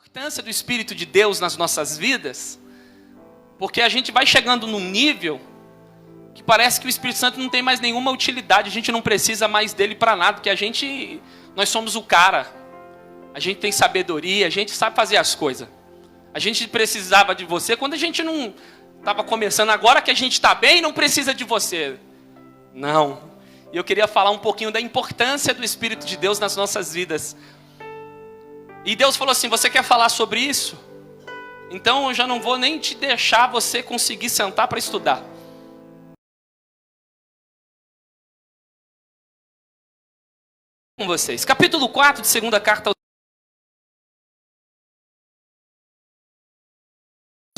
importância do Espírito de Deus nas nossas vidas, porque a gente vai chegando num nível que parece que o Espírito Santo não tem mais nenhuma utilidade, a gente não precisa mais dele para nada, porque nós somos o cara, a gente tem sabedoria, a gente sabe fazer as coisas. A gente precisava de você quando a gente não estava começando, agora que a gente está bem, não precisa de você. Não. E eu queria falar um pouquinho da importância do Espírito de Deus nas nossas vidas. E Deus falou assim: você quer falar sobre isso? Então eu já não vou nem te deixar você conseguir sentar para estudar. Com vocês. Capítulo 4 de 2ª carta aos...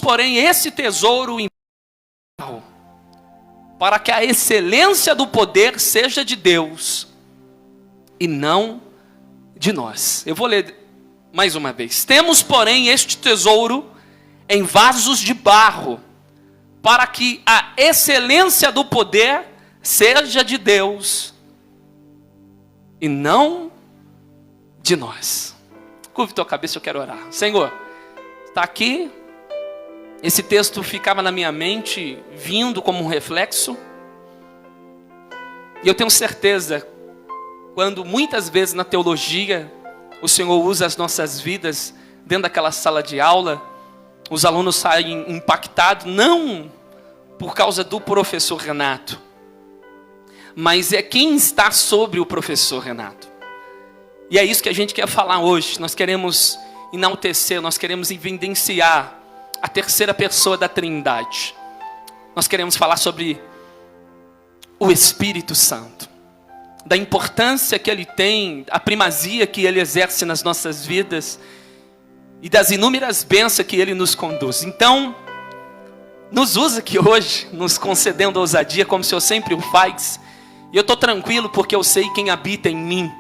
Porém, esse tesouro para que a excelência do poder seja de Deus e não de nós. Eu vou ler mais uma vez. Temos, porém, este tesouro em vasos de barro, para que a excelência do poder seja de Deus e não de nós. Curve tua cabeça, eu quero orar. Senhor, está aqui. Esse texto ficava na minha mente, vindo como um reflexo. E eu tenho certeza, quando muitas vezes na teologia, o Senhor usa as nossas vidas dentro daquela sala de aula, os alunos saem impactados, não por causa do professor Renato, mas é quem está sobre o professor Renato. E é isso que a gente quer falar hoje. Nós queremos enaltecer, nós queremos evidenciar a terceira pessoa da Trindade. Nós queremos falar sobre o Espírito Santo, da importância que ele tem, a primazia que ele exerce nas nossas vidas e das inúmeras bênçãos que ele nos conduz. Então, nos usa aqui hoje, nos concedendo ousadia, como o Senhor sempre o faz. E eu estou tranquilo porque eu sei quem habita em mim.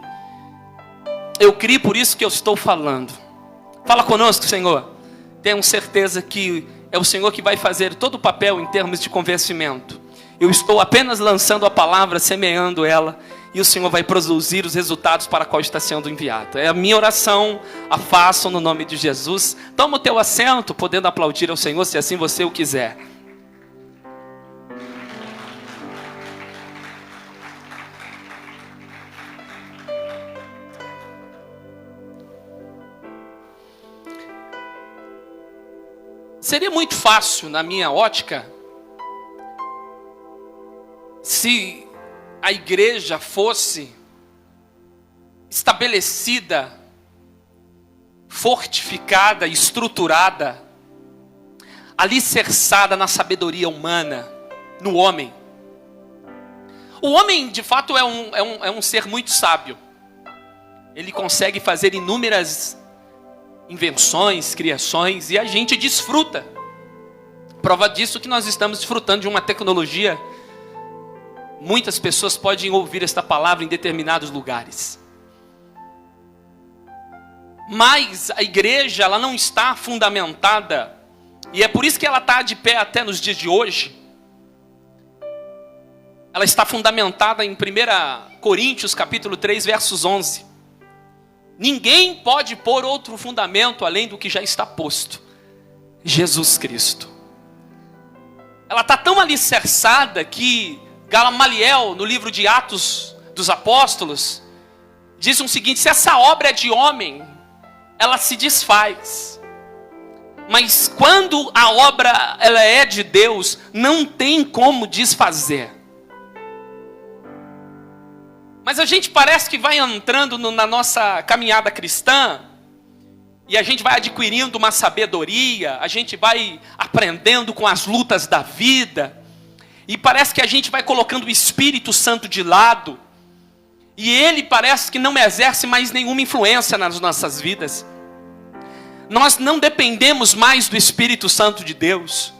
Eu creio, por isso que eu estou falando. Fala conosco, Senhor. Tenho certeza que é o Senhor que vai fazer todo o papel em termos de convencimento. Eu estou apenas lançando a palavra, semeando ela, e o Senhor vai produzir os resultados para qual está sendo enviado. É a minha oração, a façam no nome de Jesus. Toma o teu assento, podendo aplaudir ao Senhor, se assim você o quiser. Seria muito fácil, na minha ótica, se a igreja fosse estabelecida, fortificada, estruturada, alicerçada na sabedoria humana, no homem. O homem, de fato, é um ser muito sábio. Ele consegue fazer inúmeras invenções, criações, e a gente desfruta. Prova disso que nós estamos desfrutando de uma tecnologia. Muitas pessoas podem ouvir esta palavra em determinados lugares. Mas a igreja, ela não está fundamentada, e é por isso que ela está de pé até nos dias de hoje. Ela está fundamentada em 1 Coríntios capítulo 3, versos 11. Ninguém pode pôr outro fundamento além do que já está posto: Jesus Cristo. Ela está tão alicerçada que Gamaliel, no livro de Atos dos Apóstolos, diz o seguinte: se essa obra é de homem, ela se desfaz. Mas quando a obra ela é de Deus, não tem como desfazer. Mas a gente parece que vai entrando na nossa caminhada cristã, e a gente vai adquirindo uma sabedoria, a gente vai aprendendo com as lutas da vida, e parece que a gente vai colocando o Espírito Santo de lado, e ele parece que não exerce mais nenhuma influência nas nossas vidas. Nós não dependemos mais do Espírito Santo de Deus.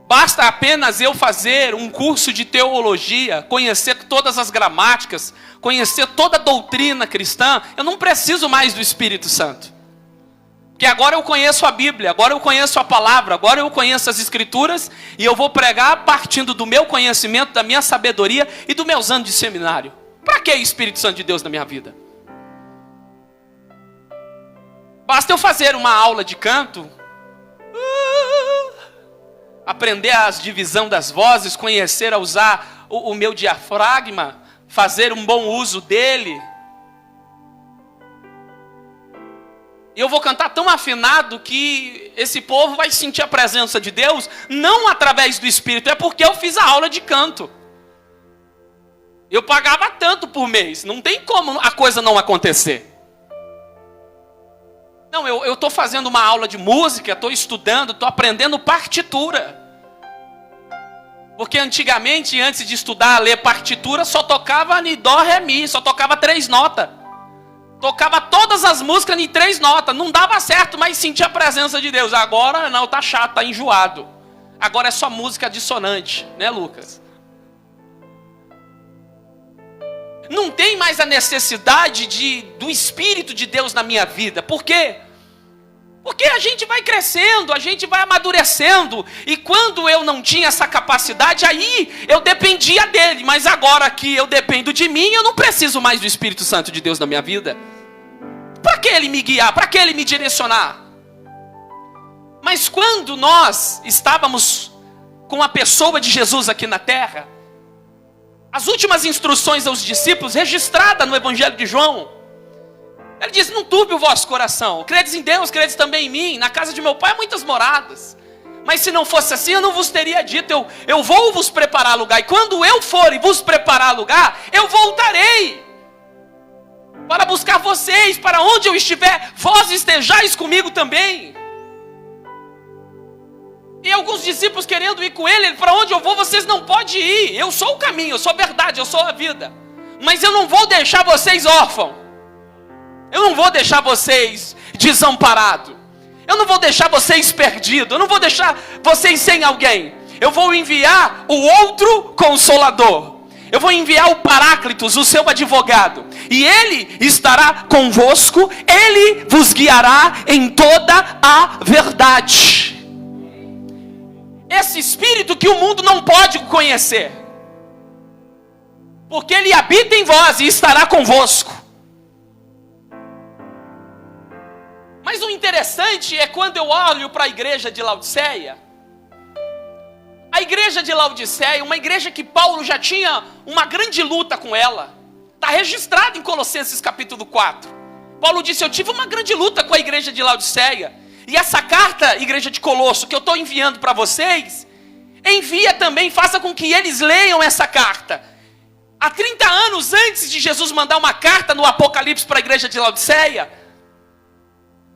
Basta apenas eu fazer um curso de teologia, conhecer todas as gramáticas, conhecer toda a doutrina cristã, eu não preciso mais do Espírito Santo. Porque agora eu conheço a Bíblia, agora eu conheço a palavra, agora eu conheço as Escrituras, e eu vou pregar partindo do meu conhecimento, da minha sabedoria e dos meus anos de seminário. Para que o Espírito Santo de Deus na minha vida? Basta eu fazer uma aula de canto, aprender a divisão das vozes, conhecer a usar o meu diafragma, fazer um bom uso dele. E eu vou cantar tão afinado que esse povo vai sentir a presença de Deus, não através do Espírito, é porque eu fiz a aula de canto. Eu pagava tanto por mês, não tem como a coisa não acontecer. Não, eu estou fazendo uma aula de música, estou estudando, estou aprendendo partitura. Porque antigamente, antes de estudar a ler partitura, só tocava ni, dó, ré, mi, só tocava 3 notas. Tocava todas as músicas em 3 notas, não dava certo, mas sentia a presença de Deus. Agora não, tá chato, tá enjoado. Agora é só música dissonante, né, Lucas? Não tem mais a necessidade do Espírito de Deus na minha vida. Por quê? Porque a gente vai crescendo, a gente vai amadurecendo. E quando eu não tinha essa capacidade, aí eu dependia dele. Mas agora que eu dependo de mim, eu não preciso mais do Espírito Santo de Deus na minha vida. Para que ele me guiar? Para que ele me direcionar? Mas quando nós estávamos com a pessoa de Jesus aqui na terra, as últimas instruções aos discípulos, registrada no Evangelho de João, ele diz: não turbe o vosso coração, credes em Deus, credes também em mim, na casa de meu pai há muitas moradas, mas se não fosse assim eu não vos teria dito, eu vou vos preparar lugar, e quando eu for e vos preparar lugar, eu voltarei, para buscar vocês, para onde eu estiver, vós estejais comigo também. E alguns discípulos querendo ir com ele, para onde eu vou vocês não podem ir, eu sou o caminho, eu sou a verdade, eu sou a vida, mas eu não vou deixar vocês órfãos, eu não vou deixar vocês desamparados, eu não vou deixar vocês perdidos, eu não vou deixar vocês sem alguém, eu vou enviar o outro Consolador, eu vou enviar o Paráclitos, o seu advogado, e ele estará convosco, ele vos guiará em toda a verdade. Esse Espírito que o mundo não pode conhecer, porque ele habita em vós e estará convosco. Mas o interessante é quando eu olho para a igreja de Laodiceia. A igreja de Laodiceia, uma igreja que Paulo já tinha uma grande luta com ela. Está registrado em Colossenses capítulo 4. Paulo disse: eu tive uma grande luta com a igreja de Laodiceia. E essa carta, igreja de Colosso, que eu estou enviando para vocês, envia também, faça com que eles leiam essa carta. Há 30 anos antes de Jesus mandar uma carta no Apocalipse para a igreja de Laodiceia,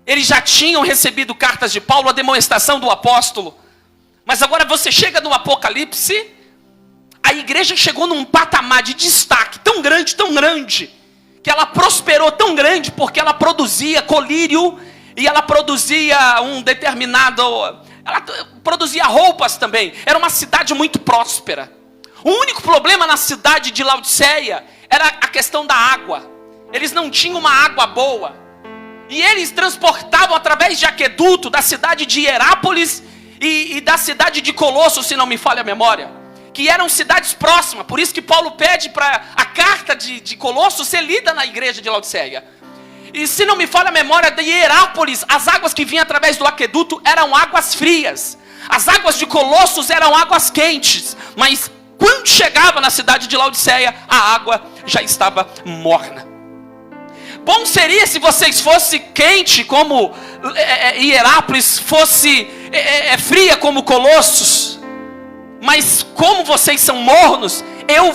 eles já tinham recebido cartas de Paulo, a demonstração do apóstolo. Mas agora você chega no Apocalipse, a igreja chegou num patamar de destaque tão grande, que ela prosperou tão grande, porque ela produzia colírio, e ela produzia um determinado... ela produzia roupas também. Era uma cidade muito próspera. O único problema na cidade de Laodiceia era a questão da água. Eles não tinham uma água boa. E eles transportavam através de aqueduto da cidade de Hierápolis e da cidade de Colosso, se não me falha a memória, que eram cidades próximas. Por isso que Paulo pede para a carta de Colosso ser lida na igreja de Laodiceia. E se não me falha a memória, de Hierápolis, as águas que vinham através do aqueduto eram águas frias. As águas de Colossos eram águas quentes. Mas quando chegava na cidade de Laodiceia, a água já estava morna. Bom seria se vocês fossem quente como Hierápolis, fosse fria como Colossos. Mas como vocês são mornos, eu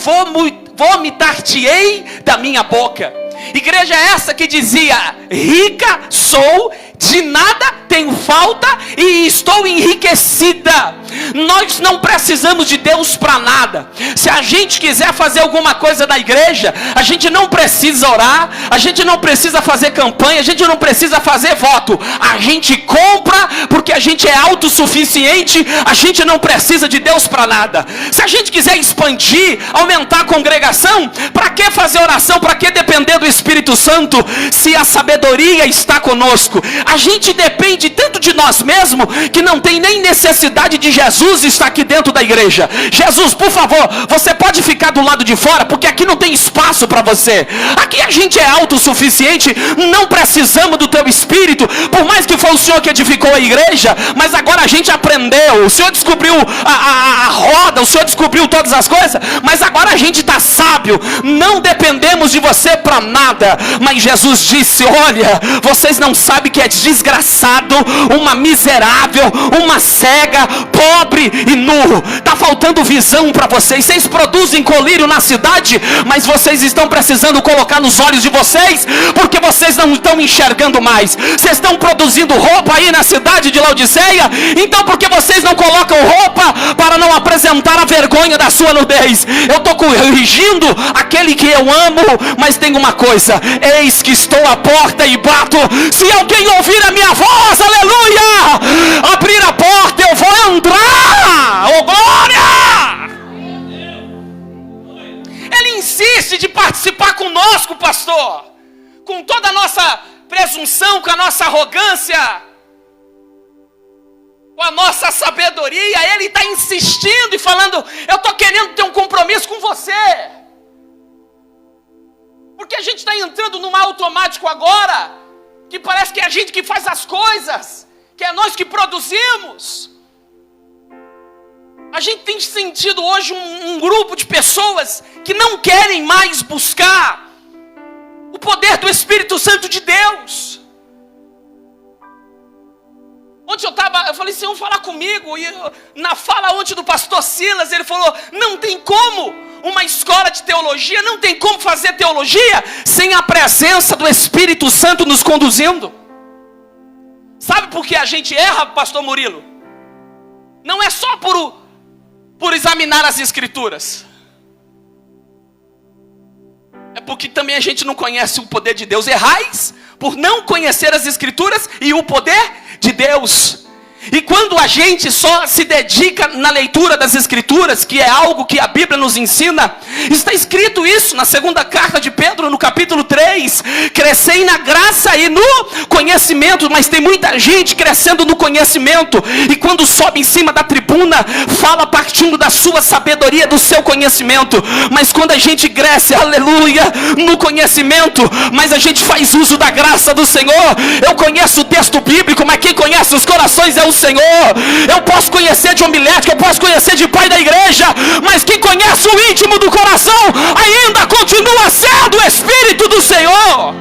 vomitar-te-ei da minha boca. Igreja essa que dizia: rica sou, de nada tenho falta e estou enriquecida. Nós não precisamos de Deus para nada. Se a gente quiser fazer alguma coisa na igreja, a gente não precisa orar, a gente não precisa fazer campanha, a gente não precisa fazer voto. A gente compra porque a gente é autossuficiente, a gente não precisa de Deus para nada. Se a gente quiser expandir, aumentar a congregação, para que fazer oração? Para que depender do Espírito Santo se a sabedoria está conosco? A gente depende de tanto de nós mesmos, que não tem nem necessidade de Jesus estar aqui dentro da igreja. Jesus, por favor, você pode ficar do lado de fora, porque aqui não tem espaço para você. Aqui a gente é autossuficiente, não precisamos do teu Espírito, por mais que foi o Senhor que edificou a igreja, mas agora a gente aprendeu, o Senhor descobriu a roda, o Senhor descobriu todas as coisas, mas agora a gente está sábio, não dependemos de você para nada. Mas Jesus disse: olha, vocês não sabem que é desgraçado, uma miserável, uma cega, pobre e nu. Está faltando visão para vocês. Vocês produzem colírio na cidade, mas vocês estão precisando colocar nos olhos de vocês, porque vocês não estão enxergando mais. Vocês estão produzindo roupa aí na cidade de Laodiceia, então por que vocês não colocam roupa para não apresentar a vergonha da sua nudez? Eu estou corrigindo aquele que eu amo, mas tem uma coisa: eis que estou à porta e bato. Se alguém ouvir a minha voz, aleluia, abrir a porta, eu vou entrar. Oh glória! Ele insiste de participar conosco, pastor, com toda a nossa presunção, com a nossa arrogância, com a nossa sabedoria. Ele está insistindo e falando: eu estou querendo ter um compromisso com você. Porque a gente está entrando num automático agora, que parece que é a gente que faz as coisas, que é nós que produzimos. A gente tem sentido hoje um grupo de pessoas que não querem mais buscar o poder do Espírito Santo de Deus. Ontem eu falei: Senhor, fala comigo. E na fala ontem do pastor Silas, ele falou: não tem como uma escola de teologia, não tem como fazer teologia sem a presença do Espírito Santo nos conduzindo. Sabe por que a gente erra, pastor Murilo? Não é só por examinar as Escrituras, é porque também a gente não conhece o poder de Deus. Errais por não conhecer as Escrituras e o poder de Deus. E quando a gente só se dedica na leitura das Escrituras, que é algo que a Bíblia nos ensina, está escrito isso na segunda carta de Pedro, no capítulo 3, crescei na graça e no conhecimento. Mas tem muita gente crescendo no conhecimento, e quando sobe em cima da tribuna, fala partindo da sua sabedoria, do seu conhecimento. Mas quando a gente cresce, aleluia, no conhecimento, mas a gente faz uso da graça do Senhor. Eu conheço o texto bíblico, mas quem conhece os corações é o Senhor. Eu posso conhecer de homilética, eu posso conhecer de pai da igreja, mas quem conhece o íntimo do coração ainda continua sendo o Espírito do Senhor.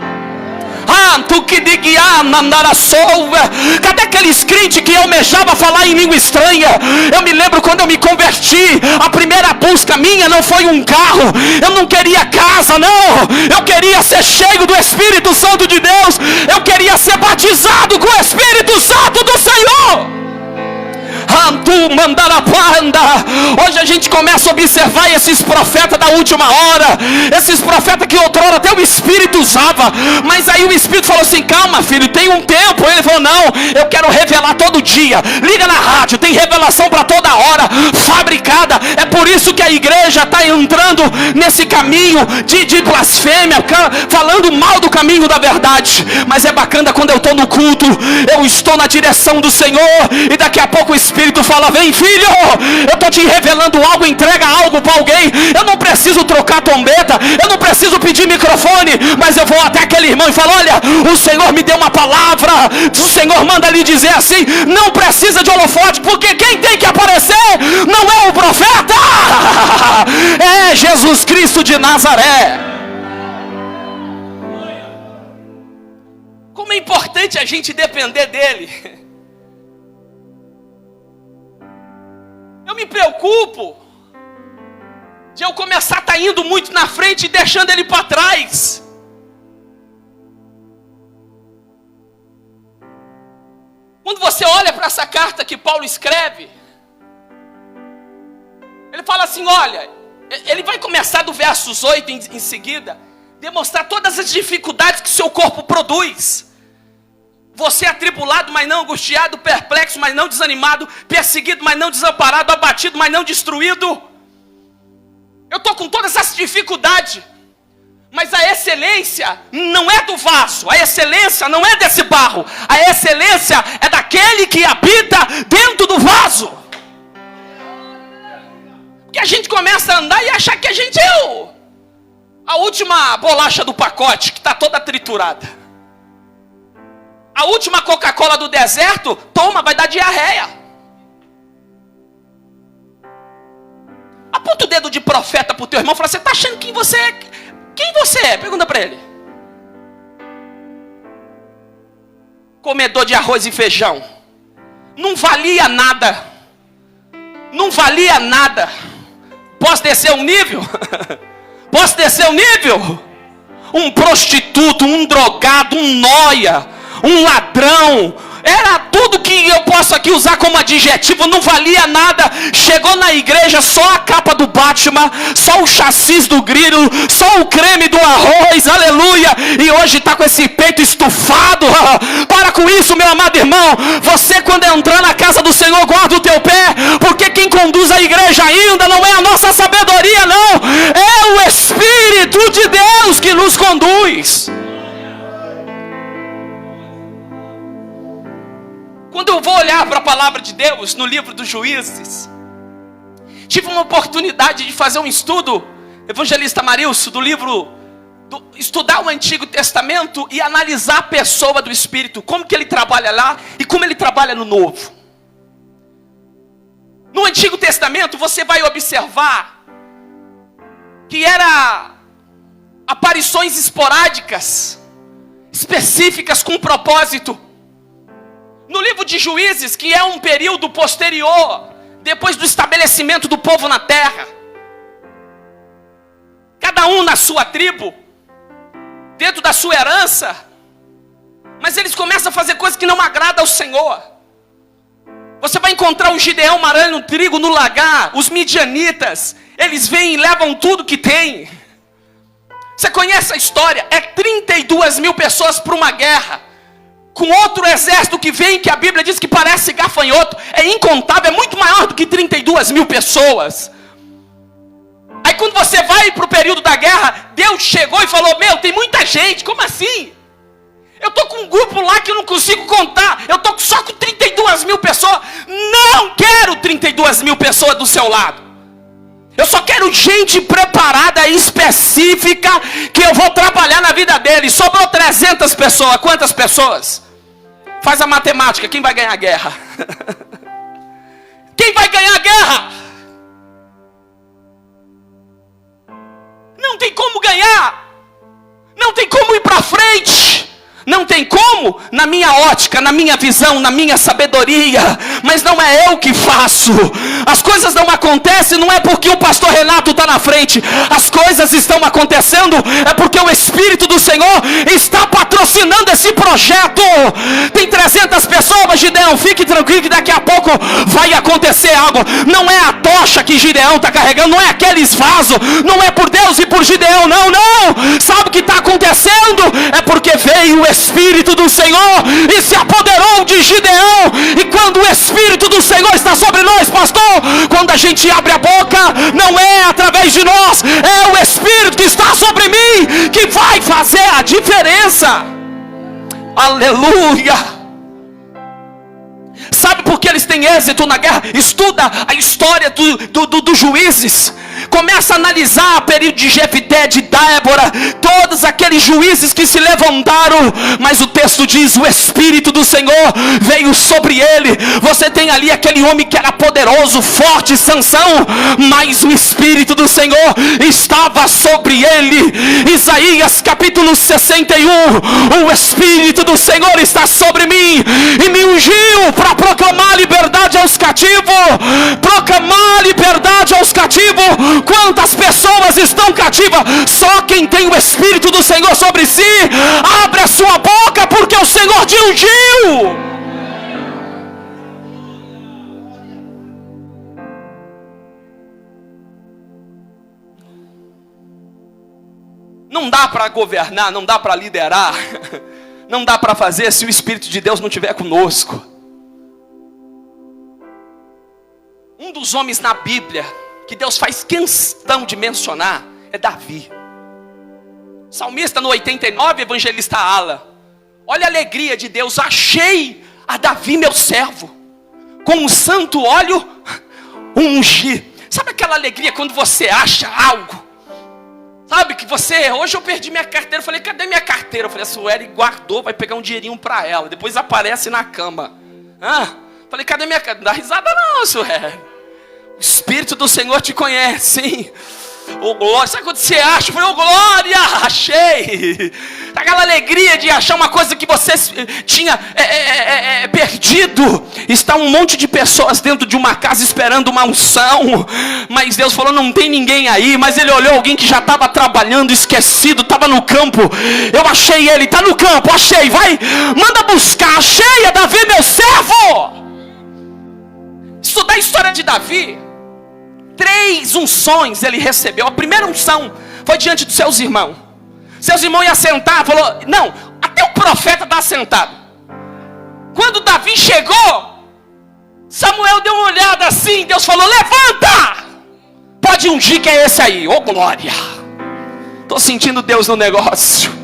Cadê aqueles crentes que almejava falar em língua estranha? Eu me lembro quando eu me converti, a primeira busca minha não foi um carro, eu não queria casa, não. Eu queria ser cheio do Espírito Santo de Deus, eu queria ser batizado com o Espírito Santo do Senhor. Hoje a gente começa a observar esses profetas da última hora, esses profetas que outrora até o Espírito usava, mas aí o Espírito falou assim: calma filho, tem um tempo. Ele falou: não, eu quero revelar todo dia. Liga na rádio, tem revelação para toda hora, fabricada. É por isso que a igreja está entrando nesse caminho de blasfêmia, falando mal do caminho da verdade. Mas é bacana quando eu estou no culto, eu estou na direção do Senhor, e daqui a pouco o Espírito fala: vem filho, eu estou te revelando algo, entrega algo para alguém. Eu não preciso trocar trombeta, eu não preciso pedir microfone, mas eu vou até aquele irmão e falo: olha, o Senhor me deu uma palavra, o Senhor manda lhe dizer assim. Não precisa de holofote, porque quem tem que aparecer não é o profeta, é Jesus Cristo de Nazaré. Como é importante a gente depender dele. Eu me preocupo de eu começar a estar indo muito na frente e deixando ele para trás. Quando você olha para essa carta que Paulo escreve, ele fala assim: olha, ele vai começar do versos 8 em seguida, demonstrar todas as dificuldades que seu corpo produz. Você é atribulado, mas não angustiado, perplexo, mas não desanimado, perseguido, mas não desamparado, abatido, mas não destruído. Eu estou com todas essas dificuldades, Mas a excelência não é do vaso, a excelência não é desse barro, a excelência é daquele que habita dentro do vaso. Porque a gente começa a andar e achar que a gente é a última bolacha do pacote, que está toda triturada. A última Coca-Cola do deserto, toma, vai dar diarreia. Aponta o dedo de profeta para o teu irmão e fala: você está achando quem você é? Quem você é? Pergunta para ele. Comedor de arroz e feijão. Não valia nada. Não valia nada. Posso descer um nível? Posso descer um nível? Um prostituto, um drogado, um nóia, um ladrão. Era tudo que eu posso aqui usar como adjetivo, não valia nada. Chegou na igreja, só a capa do Batman, só o chassi do grilo, só o creme do arroz, aleluia. E hoje está com esse peito estufado. Para com isso, meu amado irmão. Você, quando entrar na casa do Senhor, guarda o teu pé, porque quem conduz a igreja ainda não é a nossa sabedoria, não. É o Espírito de Deus que nos conduz. Quando eu vou olhar para a palavra de Deus no livro dos Juízes, tive uma oportunidade de fazer um estudo, evangelista Marilson, do livro, estudar o Antigo Testamento e analisar a pessoa do Espírito, como que ele trabalha lá e como ele trabalha no Novo. No Antigo Testamento você vai observar que era aparições esporádicas, específicas com propósito. No livro de Juízes, que é um período posterior, depois do estabelecimento do povo na terra, cada um na sua tribo, dentro da sua herança, mas eles começam a fazer coisas que não agradam ao Senhor. Você vai encontrar o Gideão marando trigo no lagar, os midianitas, eles vêm e levam tudo que tem. Você conhece a história? É 32 mil pessoas para uma guerra, com outro exército que vem, que a Bíblia diz que parece gafanhoto, é incontável, é muito maior do que 32 mil pessoas. Aí quando você vai para o período da guerra, Deus chegou e falou: meu, tem muita gente, como assim? Eu estou com um grupo lá que eu não consigo contar, eu estou só com 32 mil pessoas. Não quero 32 mil pessoas do seu lado. Eu só quero gente preparada e específica, que eu vou trabalhar na vida deles. Sobrou 300 pessoas. Quantas pessoas? Faz a matemática. Quem vai ganhar a guerra? Quem vai ganhar a guerra? Não tem como ganhar. Não tem como ir para frente. Não tem como, na minha ótica, na minha visão, na minha sabedoria, mas não é eu que faço. As coisas não acontecem, não é porque o pastor Renato está na frente. As coisas estão acontecendo, é porque o Espírito do Senhor está patrocinando esse projeto. Tem 300 pessoas, Gideão, fique tranquilo que daqui a pouco vai acontecer algo. Não é a tocha que Gideão está carregando, não é aqueles vasos, não é por Deus e por Gideão, não. Sabe o que está acontecendo? É porque veio o Espírito do Senhor e se apoderou de Gideão. E quando o Espírito do Senhor está sobre nós, pastor, quando a gente abre a boca, não é através de nós, é o Espírito que está sobre mim que vai fazer a diferença. Aleluia. Sabe por que eles têm êxito na guerra? Estuda a história dos juízes. Começa a analisar o período de Jefté, de Débora, todos aqueles juízes que se levantaram. Mas o texto diz: o Espírito do Senhor veio sobre ele. Você tem ali aquele homem que era poderoso, forte, Sansão, mas o Espírito do Senhor estava sobre ele. Isaías capítulo 61. O Espírito do Senhor está sobre mim e me ungiu para proclamar liberdade aos cativos. Proclamar liberdade aos cativos. Quantas pessoas estão cativas? Só quem tem o Espírito do Senhor sobre si. Abre a sua boca, porque o Senhor te ungiu. Não dá para governar, não dá para liderar, não dá para fazer se o Espírito de Deus não estiver conosco. Um dos homens na Bíblia que Deus faz questão de mencionar é Davi. Salmista no 89, evangelista Ala. Olha a alegria de Deus. Achei a Davi meu servo, com um santo óleo ungi. Sabe aquela alegria quando você acha algo? Sabe que você, hoje eu perdi minha carteira, eu falei, cadê minha carteira? Eu falei, a Sueli guardou, vai pegar um dinheirinho pra ela, depois aparece na cama. Falei, cadê minha carteira? Não dá risada não, Sueli. O Espírito do Senhor te conhece, hein? Ô glória, sabe quando você acha? Eu falei, ô glória, achei. Aquela alegria de achar uma coisa que você tinha perdido. Está um monte de pessoas dentro de uma casa esperando uma unção, mas Deus falou, não tem ninguém aí. Mas ele olhou alguém que já estava trabalhando, esquecido, estava no campo. Eu achei ele, está no campo, achei, vai, manda buscar, achei a Davi meu servo. Estudar a história de Davi. 3 unções ele recebeu. A primeira unção foi diante dos seus irmãos. Seus irmãos iam sentar, falou, não, até o profeta está sentado. Quando Davi chegou, Samuel deu uma olhada assim, Deus falou, levanta, pode ungir que é esse aí. Ô glória, estou sentindo Deus no negócio.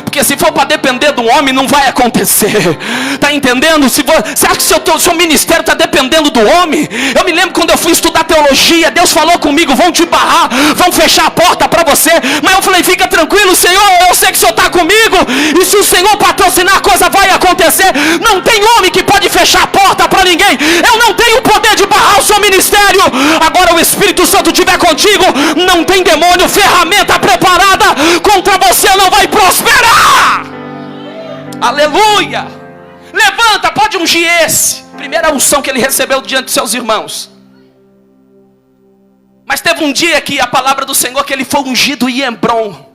Porque se for para depender de um homem, não vai acontecer. Está entendendo? Você acha que seu ministério está dependendo do homem? Eu me lembro quando eu fui estudar teologia, Deus falou comigo, vão te barrar, vão fechar a porta para você. Mas eu falei, fica tranquilo, Senhor, eu sei que o Senhor está comigo. E se o Senhor patrocinar, a coisa vai acontecer. Não tem homem que pode fechar a porta para ninguém. Eu não tenho o poder de barrar o seu ministério. Agora o Espírito Santo estiver contigo, não tem demônio, ferramenta preparada contra você não vai prosperar. Aleluia. Levanta, pode ungir esse. Primeira unção que ele recebeu diante de seus irmãos. Mas teve um dia que a palavra do Senhor que ele foi ungido em Hebrom.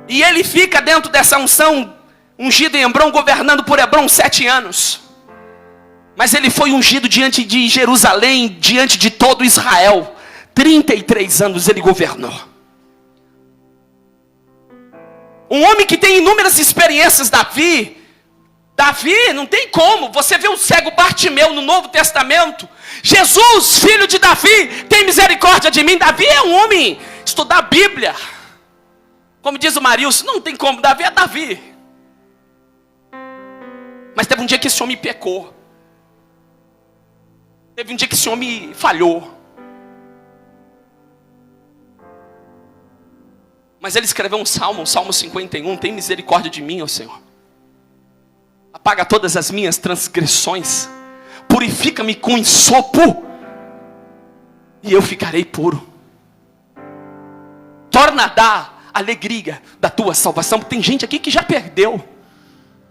E ele fica dentro dessa unção, ungido em Hebrom, governando por Hebrom 7 anos. Mas ele foi ungido diante de Jerusalém, diante de todo Israel. 33 anos ele governou. Um homem que tem inúmeras experiências, Davi, não tem como. Você vê o cego Bartimeu no Novo Testamento. Jesus, filho de Davi, tem misericórdia de mim. Davi é um homem, estudar a Bíblia. Como diz o Marilson, não tem como, Davi é Davi. Mas teve um dia que esse homem pecou. Teve um dia que esse homem falhou. Mas ele escreveu um salmo, Salmo 51, tem misericórdia de mim, ó Senhor. Apaga todas as minhas transgressões, purifica-me com ensopo, e eu ficarei puro. Torna a dar alegria da tua salvação, porque tem gente aqui que já perdeu.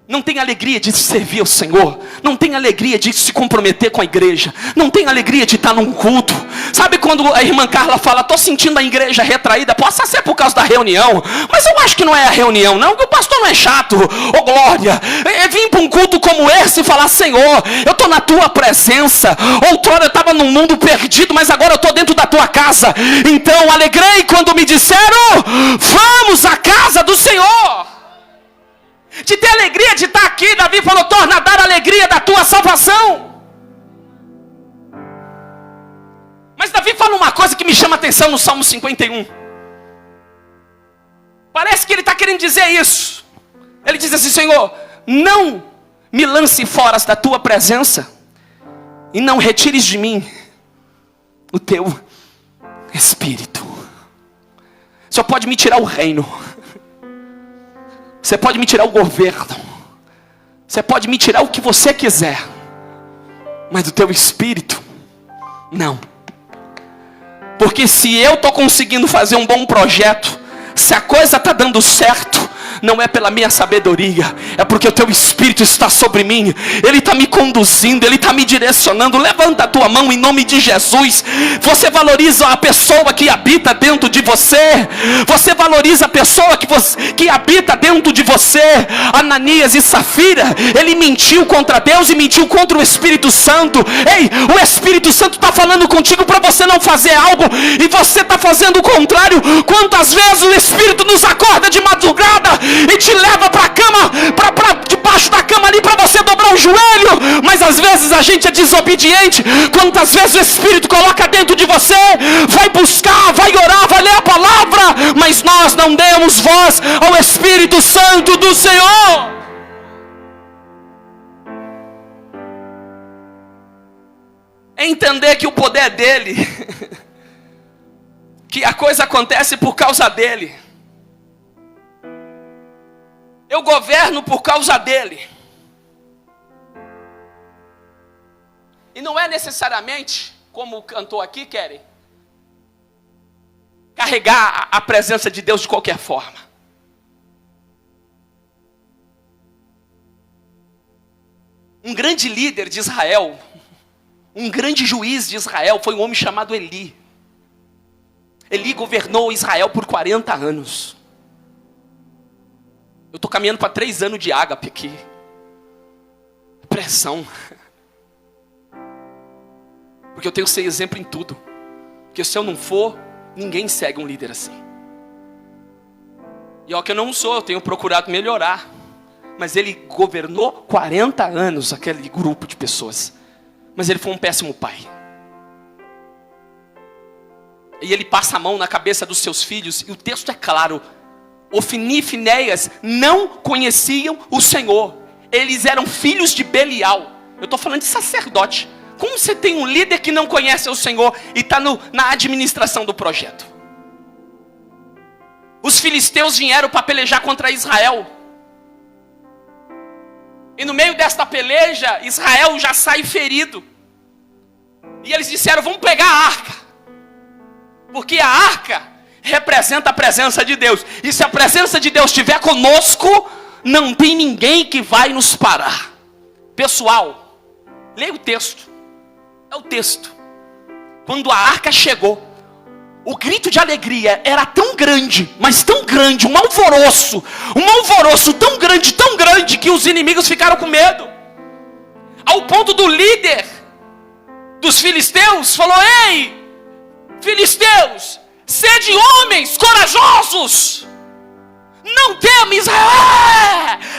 Não tem alegria de servir ao Senhor. Não tem alegria de se comprometer com a igreja. Não tem alegria de estar num culto. Sabe quando a irmã Carla fala, estou sentindo a igreja retraída, possa ser por causa da reunião, mas eu acho que não é a reunião não, que o pastor não é chato. Ô glória, vim para um culto como esse e falar, Senhor, eu estou na tua presença. Outrora eu estava num mundo perdido, mas agora eu estou dentro da tua casa. Então alegrei quando me disseram, vamos à casa do Senhor. De ter alegria de estar aqui. Davi falou, torna a dar a alegria da tua salvação. Mas Davi fala uma coisa que me chama a atenção no Salmo 51. Parece que ele está querendo dizer isso. Ele diz assim, Senhor, não me lance fora da tua presença, e não retires de mim o teu Espírito. O Senhor pode me tirar o reino, você pode me tirar o governo, você pode me tirar o que você quiser, mas do teu Espírito, não. Porque se eu estou conseguindo fazer um bom projeto, se a coisa está dando certo, não é pela minha sabedoria, é porque o teu Espírito está sobre mim. Ele está me conduzindo, Ele está me direcionando. Levanta a tua mão em nome de Jesus. Você valoriza a pessoa que habita dentro de você. Você valoriza a pessoa que habita dentro de você. Ananias e Safira, ele mentiu contra Deus e mentiu contra o Espírito Santo. Ei, o Espírito Santo está falando contigo para você não fazer algo, e você está fazendo o contrário. Quantas vezes o Espírito nos acorda de madrugada e te leva para a cama, para debaixo da cama ali, para você dobrar o joelho mas às vezes a gente é desobediente. Quantas vezes o Espírito coloca dentro de você, vai buscar, vai orar, vai ler a palavra, mas nós não demos voz ao Espírito Santo do Senhor. É entender que o poder é dele, que a coisa acontece por causa dele. Eu governo por causa dele. E não é necessariamente, como cantou aqui, querem, carregar a presença de Deus de qualquer forma. Um grande líder de Israel, um grande juiz de Israel, foi um homem chamado Eli. Eli governou Israel por 40 anos. Eu estou caminhando para 3 anos de ágape aqui. Pressão. Porque eu tenho que ser exemplo em tudo. Porque se eu não for, ninguém segue um líder assim. E ó, que eu não sou, eu tenho procurado melhorar. Mas ele governou 40 anos aquele grupo de pessoas. Mas ele foi um péssimo pai. E ele passa a mão na cabeça dos seus filhos. E o texto é claro. Ofni e Finéias não conheciam o Senhor. Eles eram filhos de Belial. Eu estou falando de sacerdote. Como você tem um líder que não conhece o Senhor e está na administração do projeto? Os filisteus vieram para pelejar contra Israel. E no meio desta peleja, Israel já sai ferido. E eles disseram, vamos pegar a arca. Porque a arca representa a presença de Deus. E se a presença de Deus estiver conosco, não tem ninguém que vai nos parar. Pessoal, leia o texto. É o texto. Quando a arca chegou, o grito de alegria era tão grande, mas tão grande, um alvoroço tão grande, que os inimigos ficaram com medo. Ao ponto do líder dos filisteus falou, ei, filisteus, sede homens corajosos, não temes,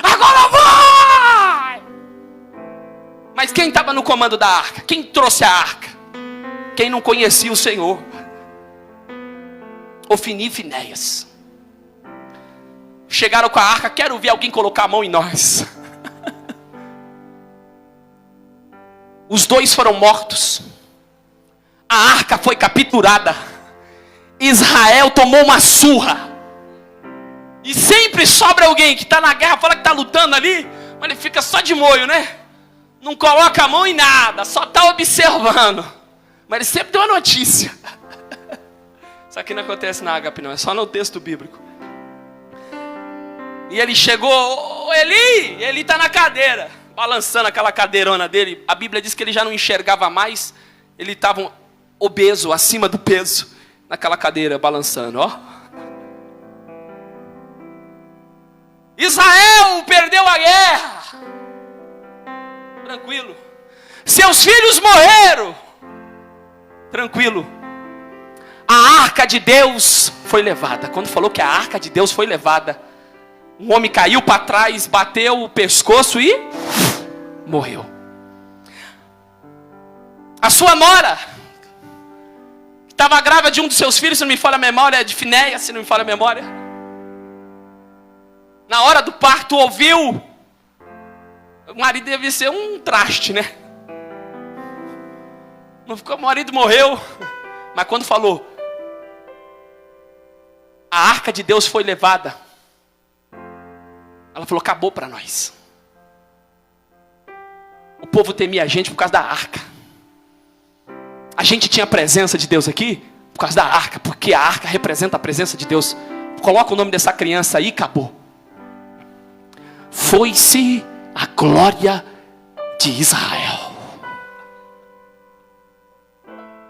agora vai! Mas quem estava no comando da arca? Quem trouxe a arca? Quem não conhecia o Senhor? Ofni e Finéias. Chegaram com a arca, quero ver alguém colocar a mão em nós. Os dois foram mortos. A arca foi capturada. Israel tomou uma surra. E sempre sobra alguém que está na guerra, fala que está lutando ali, mas ele fica só de molho, né? Não coloca a mão em nada, só está observando. Mas ele sempre tem uma notícia. Isso aqui não acontece na Ágape não, é só no texto bíblico. E ele chegou, Eli está na cadeira, balançando aquela cadeirona dele. A Bíblia diz que ele já não enxergava mais. Ele estava obeso, acima do peso, naquela cadeira, balançando, ó. Israel perdeu a guerra. Tranquilo. Seus filhos morreram. Tranquilo. A arca de Deus foi levada. Quando falou que a arca de Deus foi levada, um homem caiu para trás, bateu o pescoço e morreu. A sua nora, que estava grávida de um dos seus filhos, se não me falha a memória, de Finéias, se não me falha a memória. Na hora do parto ouviu. O marido deve ser um traste, né? Não ficou, o marido morreu. Mas quando falou, a arca de Deus foi levada, ela falou, acabou para nós. O povo temia a gente por causa da arca. A gente tinha a presença de Deus aqui por causa da arca, porque a arca representa a presença de Deus. Coloca o nome dessa criança aí e acabou. Foi-se a glória de Israel.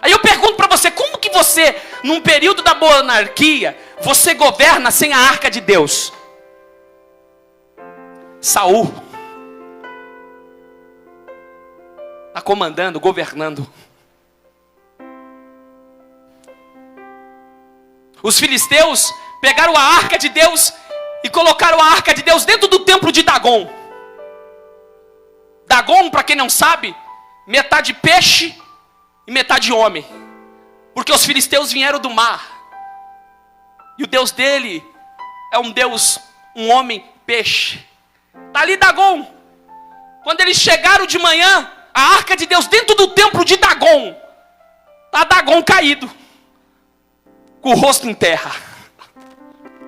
Aí eu pergunto para você, como que você, num período da monarquia, você governa sem a arca de Deus? Saul está comandando, governando. Os filisteus pegaram a arca de Deus e colocaram a arca de Deus dentro do templo de Dagon. Dagon, para quem não sabe, metade peixe e metade homem. Porque os filisteus vieram do mar. E o Deus dele é um Deus, um homem peixe. Está ali Dagon. Quando eles chegaram de manhã, a arca de Deus dentro do templo de Dagon. Está Dagon caído, com o rosto em terra.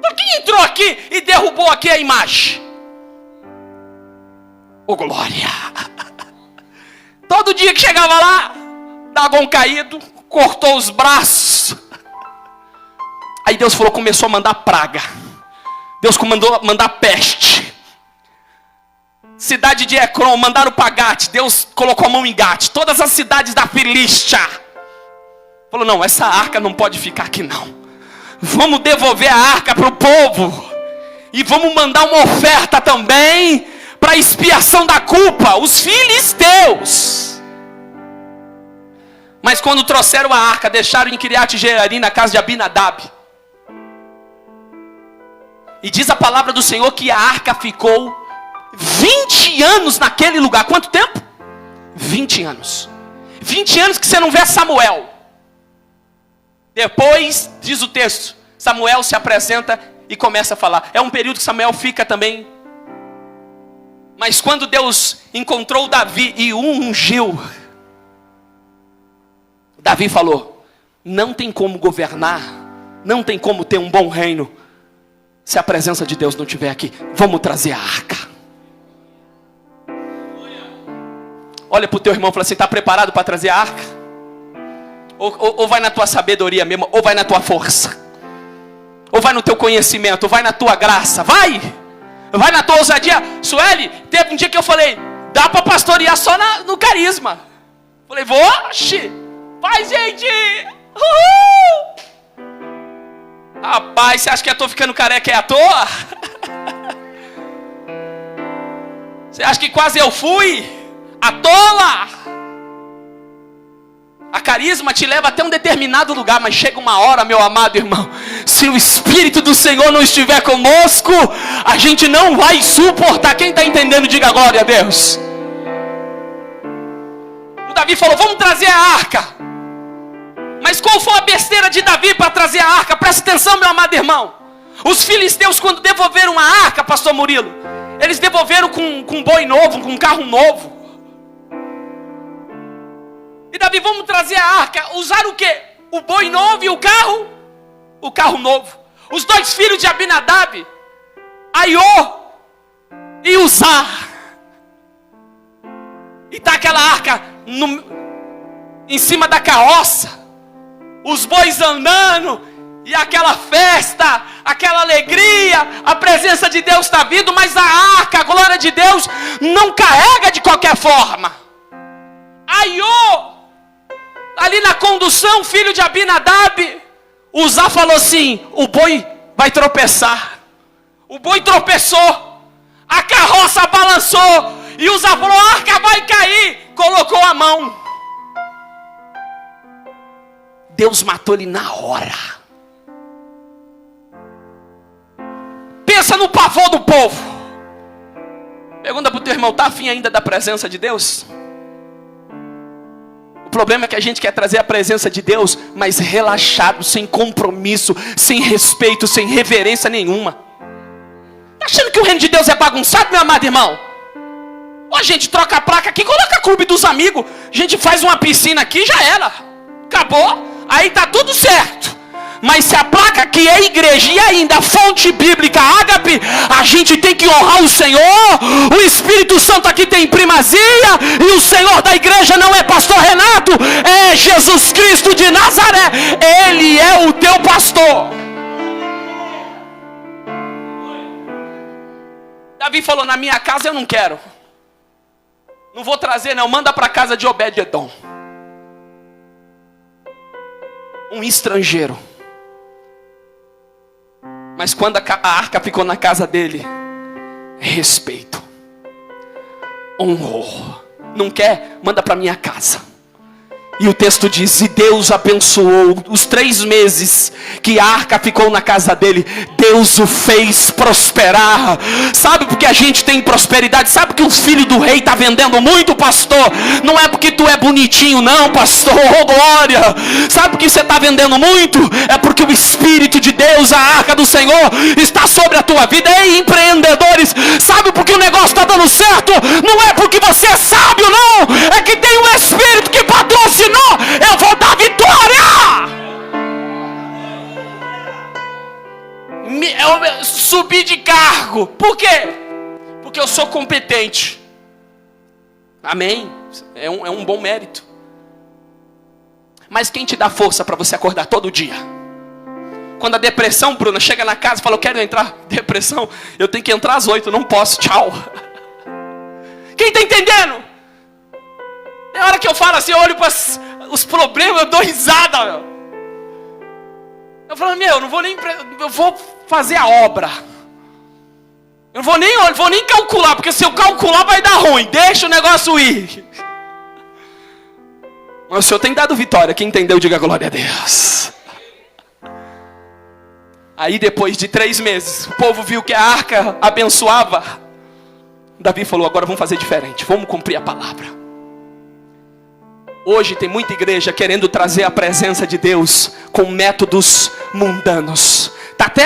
Por que entrou aqui e derrubou aqui a imagem? Oh glória! Todo dia que chegava lá, Dagon caído, cortou os braços. Aí Deus falou, começou a mandar praga. Deus mandou mandar peste. Cidade de Ecrom, mandaram para Gate. Deus colocou a mão em Gate. Todas as cidades da Filístia. Falou, não, essa arca não pode ficar aqui não. Vamos devolver a arca para o povo. E vamos mandar uma oferta também para expiação da culpa. Os filisteus. Mas quando trouxeram a arca, deixaram em Kiriat Jearim, na casa de Abinadab. E diz a palavra do Senhor que a arca ficou 20 anos naquele lugar. Quanto tempo? 20 anos. 20 anos que você não vê Samuel. Depois, diz o texto, Samuel se apresenta e começa a falar. É um período que Samuel fica também. Mas quando Deus encontrou Davi e o ungiu, Davi falou, não tem como governar, não tem como ter um bom reino, se a presença de Deus não estiver aqui. Vamos trazer a arca. Olha para o teu irmão e fala assim, está preparado para trazer a arca? Ou vai na tua sabedoria mesmo, ou vai na tua força, ou vai no teu conhecimento, ou vai na tua graça, vai na tua ousadia. Sueli, teve um dia que eu falei, dá para pastorear só no carisma. Falei, oxe, vai gente, uhul! Rapaz, você acha que eu estou ficando careca é à toa? Você acha que quase eu fui? À toa! A carisma te leva até um determinado lugar, mas chega uma hora, meu amado irmão, se o Espírito do Senhor não estiver conosco, a gente não vai suportar. Quem está entendendo, diga glória a Deus. O Davi falou, vamos trazer a arca. Mas qual foi a besteira de Davi para trazer a arca? Presta atenção, meu amado irmão. Os filisteus, quando devolveram a arca, pastor Murilo, eles devolveram com um boi novo, com um carro novo. E Davi, vamos trazer a arca. Usaram o quê? O boi novo e o carro? O carro novo. Os dois filhos de Abinadab, Aiô e Uzá. E está aquela arca em cima da carroça. Os bois andando. E aquela festa, aquela alegria. A presença de Deus está vindo. Mas a arca, a glória de Deus, não carrega de qualquer forma. Aiô, ali na condução, filho de Abinadab, Uzá falou assim, o boi vai tropeçar. O boi tropeçou, a carroça balançou, e Uzá falou, a arca vai cair. Colocou a mão. Deus matou ele na hora. Pensa no pavor do povo. Pergunta para o teu irmão, está afim ainda da presença de Deus? O problema é que a gente quer trazer a presença de Deus, mas relaxado, sem compromisso, sem respeito, sem reverência nenhuma. Tá achando que o reino de Deus é bagunçado, meu amado irmão? Ó, a gente troca a placa aqui, coloca a clube dos amigos, a gente faz uma piscina aqui, já era. Acabou, aí tá tudo certo. Mas se a placa aqui é igreja e ainda a fonte bíblica ágape, a gente tem que honrar o Senhor. O Espírito Santo aqui tem primazia. E o Senhor da igreja não é pastor Renato, é Jesus Cristo de Nazaré. Ele é o teu pastor. Davi falou, na minha casa eu não quero. Não vou trazer não, manda para a casa de Obed-edom. Um estrangeiro. Mas quando a arca ficou na casa dele, respeito, honrou. Não quer? Manda para minha casa. E o texto diz, e Deus abençoou os 3 meses que a arca ficou na casa dele. Deus o fez prosperar. Sabe porque a gente tem prosperidade? Sabe que o filho do rei está vendendo muito, pastor? Não é porque tu é bonitinho não, pastor, oh glória. Sabe porque você está vendendo muito? É porque o Espírito de Deus, a arca do Senhor, está sobre a tua vida. Ei, empreendedores, sabe porque o negócio está dando certo? Não é porque você é sábio não, é que tem um Espírito que patrocinou. Eu vou dar vitória. Eu subi de cargo. Por quê? Porque eu sou competente. Amém? É um bom mérito. Mas quem te dá força para você acordar todo dia? Quando a depressão, Bruna, chega na casa e fala, eu quero entrar em depressão, eu tenho que entrar às 8, não posso, tchau. Quem está entendendo? É hora que eu falo assim, eu olho para os problemas, eu dou risada, meu. Eu falo, eu vou fazer a obra. Eu não vou nem calcular, porque se eu calcular vai dar ruim. Deixa o negócio ir. Mas o Senhor tem dado vitória. Quem entendeu, diga glória a Deus. Aí depois de 3 meses, o povo viu que a arca abençoava. Davi falou, agora vamos fazer diferente. Vamos cumprir a palavra. Hoje tem muita igreja querendo trazer a presença de Deus com métodos mundanos. Tá até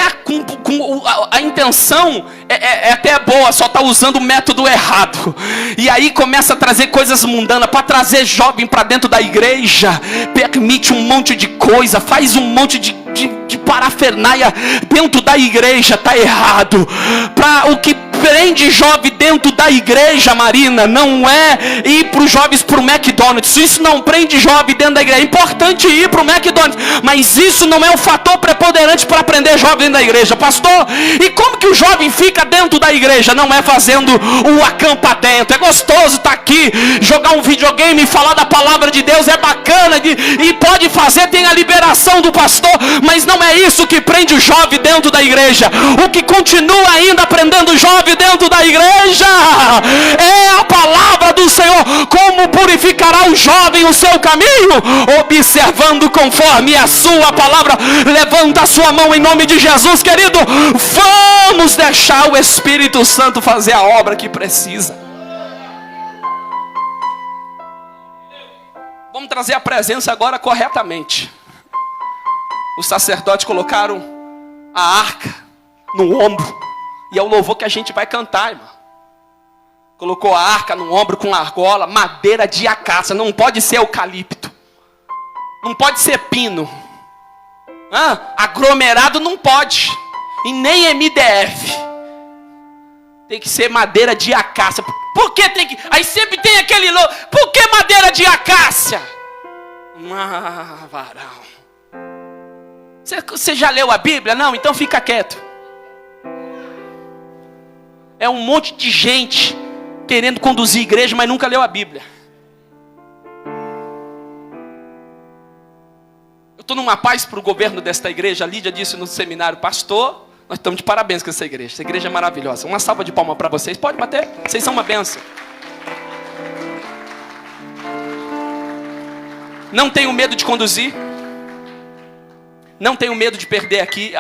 a intenção é até boa, só está usando o método errado. E aí começa a trazer coisas mundanas para trazer jovem para dentro da igreja. Permite um monte de coisa, faz um monte de parafernália dentro da igreja. Tá errado. Para o que prende jovem dentro da igreja, Marina, não é ir para os jovens para o McDonald's. Isso não prende jovem dentro da igreja. É importante ir para o McDonald's, mas isso não é o fator preponderante para prender jovem dentro da igreja. Pastor, e como que o jovem fica dentro da igreja? Não é fazendo o acampa dentro. É gostoso estar aqui, jogar um videogame e falar da palavra de Deus, é bacana e pode fazer, tem a liberação do pastor, mas não é isso que prende o jovem dentro da igreja. O que continua ainda prendendo o jovem dentro da igreja é a palavra do Senhor. Como purificará o jovem o seu caminho? Observando conforme a sua palavra. Levanta a sua mão em nome de Jesus, querido. Vamos deixar o Espírito Santo fazer a obra que precisa. Vamos trazer a presença agora corretamente. Os sacerdotes colocaram a arca no ombro. E é o louvor que a gente vai cantar, irmão. Colocou a arca no ombro com argola, madeira de acácia. Não pode ser eucalipto. Não pode ser pino. Aglomerado não pode. E nem MDF. Tem que ser madeira de acácia. Por que tem que... Aí sempre tem aquele... Por que madeira de acácia? Varão. Você já leu a Bíblia? Não? Então fica quieto. É um monte de gente querendo conduzir a igreja, mas nunca leu a Bíblia. Eu estou numa paz para o governo desta igreja. A Lídia disse no seminário, pastor, nós estamos de parabéns com essa igreja. Essa igreja é maravilhosa. Uma salva de palmas para vocês. Pode bater, vocês são uma bênção. Não tenho medo de conduzir. Não tenho medo de perder aqui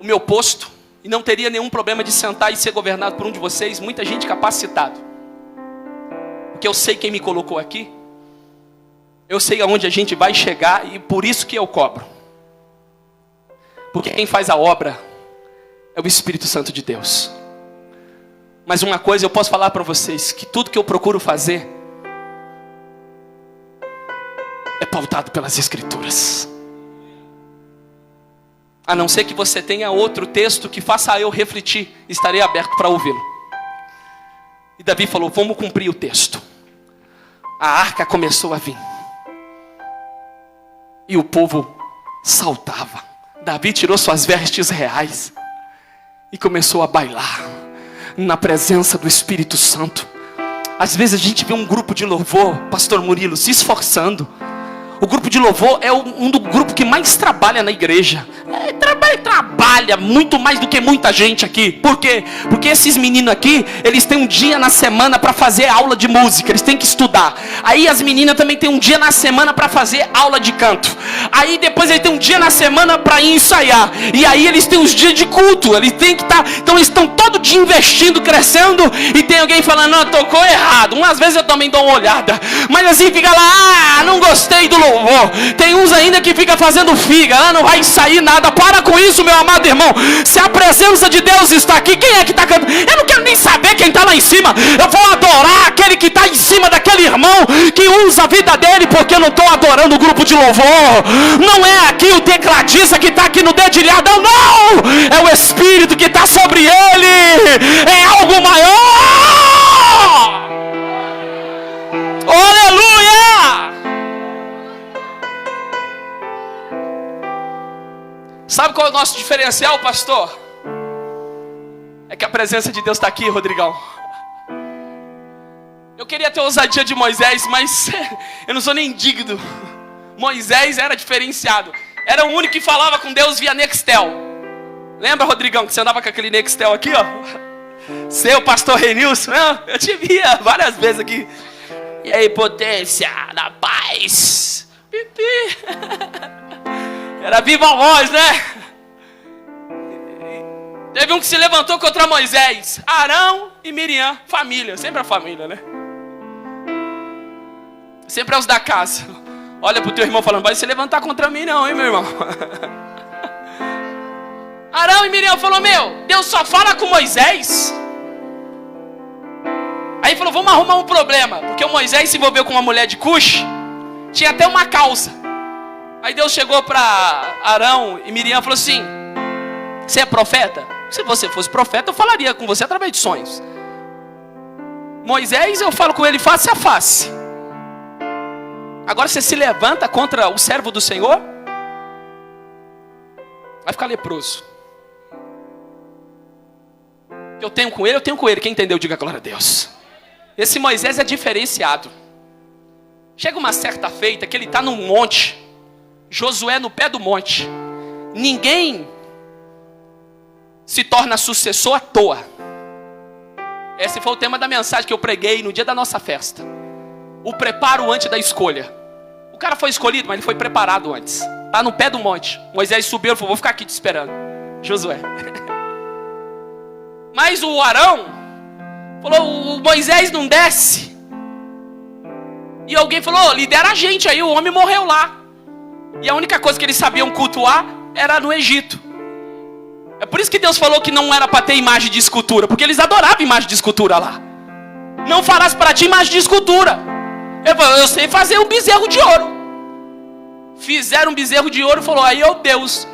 o meu posto. E não teria nenhum problema de sentar e ser governado por um de vocês. Muita gente capacitada. Porque eu sei quem me colocou aqui. Eu sei aonde a gente vai chegar. E por isso que eu cobro. Porque quem faz a obra é o Espírito Santo de Deus. Mas uma coisa eu posso falar para vocês. Que tudo que eu procuro fazer é pautado pelas Escrituras. A não ser que você tenha outro texto que faça eu refletir, estarei aberto para ouvi-lo. E Davi falou, vamos cumprir o texto. A arca começou a vir. E o povo saltava. Davi tirou suas vestes reais e começou a bailar na presença do Espírito Santo. Às vezes a gente vê um grupo de louvor, pastor Murilo, se esforçando. O grupo de louvor é um do grupo que mais trabalha na igreja. Trabalha Ele trabalha muito mais do que muita gente aqui. Por quê? Porque esses meninos aqui, eles têm um dia na semana para fazer aula de música. Eles têm que estudar. Aí as meninas também têm um dia na semana para fazer aula de canto. Aí depois eles têm um dia na semana para ensaiar. E aí eles têm os dias de culto. Eles têm que estar. Então eles estão todo dia investindo, crescendo. E tem alguém falando, não, tocou errado. Umas vezes eu também dou uma olhada. Mas assim fica lá, não gostei do louvor. Tem uns ainda que fica fazendo figa, não vai sair nada. Para com isso, meu amado irmão. Se a presença de Deus está aqui, quem é que está cantando? Eu não quero nem saber quem está lá em cima. Eu vou adorar aquele que está em cima daquele irmão que usa a vida dele, porque eu não estou adorando o grupo de louvor. Não é aqui o tecladista que está aqui no dedilhadão, não! É o Espírito que está sobre ele. É algo maior. Aleluia! Sabe qual é o nosso diferencial, pastor? É que a presença de Deus está aqui, Rodrigão. Eu queria ter a ousadia de Moisés, mas eu não sou nem digno. Moisés era diferenciado. Era o único que falava com Deus via Nextel. Lembra, Rodrigão, que você andava com aquele Nextel aqui, ó? Seu pastor Renilson, eu te via várias vezes aqui. E aí, potência, na paz. Pipi. Era viva a voz, né? Teve um que se levantou contra Moisés. Arão e Miriam, família. Sempre a família, né? Sempre é os da casa. Olha pro teu irmão falando, vai se levantar contra mim não, hein, meu irmão? Arão e Miriam falou, meu, Deus só fala com Moisés. Aí falou, vamos arrumar um problema. Porque o Moisés se envolveu com uma mulher de Cush. Tinha até uma causa. Aí Deus chegou para Arão e Miriam e falou assim, você é profeta? Se você fosse profeta, eu falaria com você através de sonhos. Moisés, eu falo com ele face a face. Agora você se levanta contra o servo do Senhor, vai ficar leproso. Eu tenho com ele, eu tenho com ele. Quem entendeu, diga glória a Deus. Esse Moisés é diferenciado. Chega uma certa feita que ele está num monte, Josué no pé do monte. Ninguém se torna sucessor à toa. Esse foi o tema da mensagem que eu preguei no dia da nossa festa. O preparo antes da escolha. O cara foi escolhido, mas ele foi preparado antes. Está no pé do monte. Moisés subiu e falou, vou ficar aqui te esperando. Josué. Mas o Arão falou, o Moisés não desce. E alguém falou, lidera a gente aí, o homem morreu lá. E a única coisa que eles sabiam cultuar era no Egito. É por isso que Deus falou que não era para ter imagem de escultura, porque eles adoravam imagem de escultura lá. Não farás para ti imagem de escultura. Ele falou, eu sei fazer um bezerro de ouro. Fizeram um bezerro de ouro e falou, aí é o Deus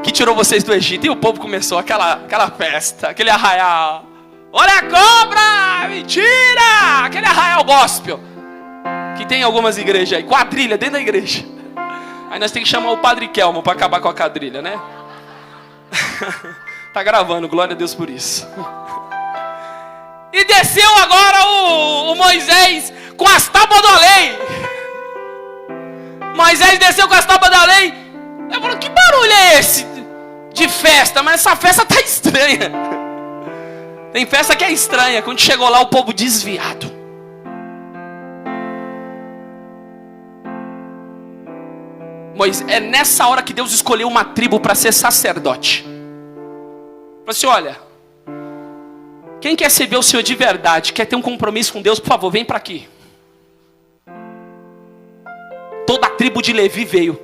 que tirou vocês do Egito. E o povo começou aquela festa, aquele arraial. Olha a cobra, mentira! Aquele arraial gospel. Que tem algumas igrejas aí, quadrilha dentro da igreja. Aí nós temos que chamar o Padre Kelmo para acabar com a quadrilha, né? Tá gravando, glória a Deus por isso. E desceu agora o Moisés com as tábuas da lei. Moisés desceu com as tábuas da lei. Eu falo, que barulho é esse de festa? Mas essa festa tá estranha. Tem festa que é estranha. Quando chegou lá, o povo desviado. É nessa hora que Deus escolheu uma tribo para ser sacerdote. Falou assim, olha, quem quer servir o Senhor de verdade, quer ter um compromisso com Deus, por favor, vem para aqui. Toda a tribo de Levi veio.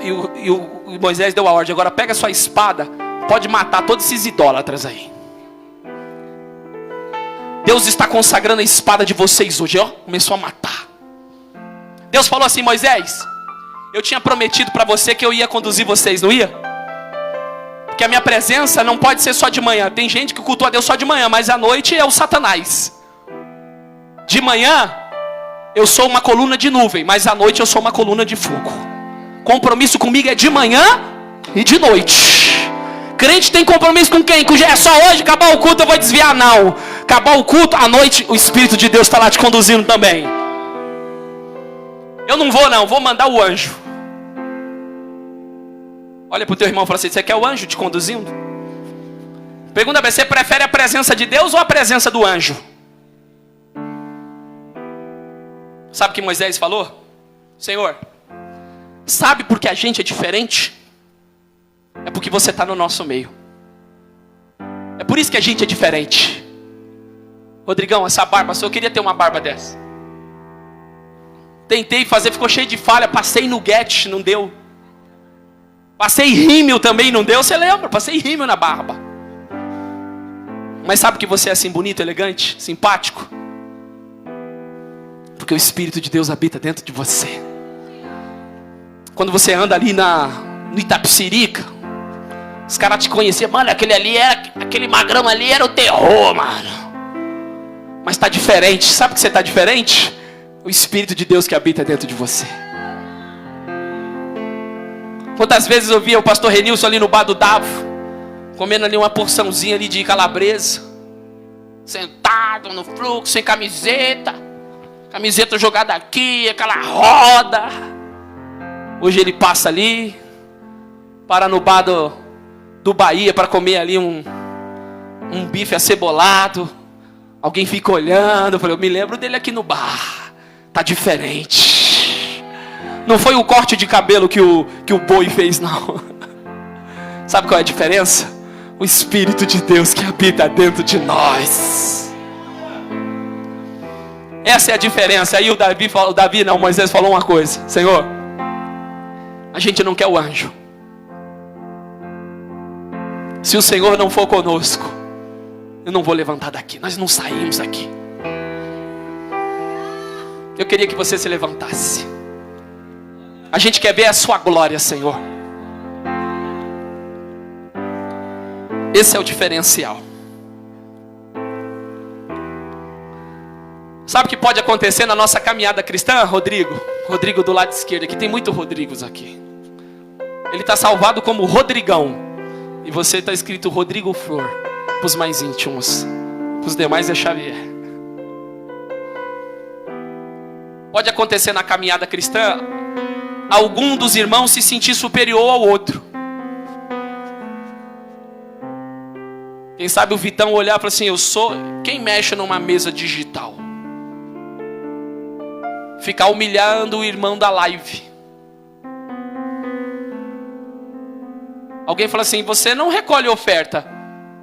E o Moisés deu a ordem, agora pega a sua espada, pode matar todos esses idólatras aí. Deus está consagrando a espada de vocês hoje, ó. Começou a matar. Deus falou assim, Moisés, eu tinha prometido para você que eu ia conduzir vocês, não ia? Porque a minha presença não pode ser só de manhã. Tem gente que cultua a Deus só de manhã, mas à noite é o Satanás. De manhã, eu sou uma coluna de nuvem, mas à noite eu sou uma coluna de fogo. Compromisso comigo é de manhã e de noite. Crente tem compromisso com quem? É só hoje, acabar o culto eu vou desviar? Não. Acabar o culto, à noite o Espírito de Deus está lá te conduzindo também. Eu não vou não, vou mandar o anjo. Olha para o teu irmão e fala assim: você quer o anjo te conduzindo? Pergunta bem: você prefere a presença de Deus ou a presença do anjo? Sabe o que Moisés falou? Senhor, sabe por que a gente é diferente? É porque você está no nosso meio. É por isso que a gente é diferente. Rodrigão, essa barba, eu queria ter uma barba dessa. Tentei fazer, ficou cheio de falha. Passei no Get, não deu. Passei rímel também, não deu. Você lembra? Passei rímel na barba. Mas sabe que você é assim bonito, elegante, simpático? Porque o Espírito de Deus habita dentro de você. Quando você anda ali no Itapecerica, os caras te conheciam. Mano, aquele magrão ali era o terror, mano. Mas está diferente. Sabe que você está diferente? O Espírito de Deus que habita dentro de você. Quantas vezes eu via o pastor Renilson ali no bar do Davo, comendo ali uma porçãozinha ali de calabresa, sentado no fluxo, sem camiseta, camiseta jogada aqui, aquela roda. Hoje ele passa ali, para no bar do Bahia para comer ali um bife acebolado. Alguém fica olhando. Eu me lembro dele aqui no bar. Tá diferente. Não foi o corte de cabelo que o boi fez, não. Sabe qual é a diferença? O Espírito de Deus que habita dentro de nós. Essa é a diferença. Aí Moisés falou uma coisa: Senhor, a gente não quer o anjo. Se o Senhor não for conosco, eu não vou levantar daqui. Nós não saímos aqui. Eu queria que você se levantasse. A gente quer ver a sua glória, Senhor. Esse é o diferencial. Sabe o que pode acontecer na nossa caminhada cristã, Rodrigo? Rodrigo do lado esquerdo, aqui tem muitos Rodrigos aqui. Ele está salvado como Rodrigão. E você está escrito Rodrigo Flor. Para os mais íntimos. Para os demais é Xavier. Pode acontecer na caminhada cristã algum dos irmãos se sentir superior ao outro. Quem sabe o Vitão olhar e falar assim: eu sou quem mexe numa mesa digital. Ficar humilhando o irmão da live. Alguém fala assim: você não recolhe oferta.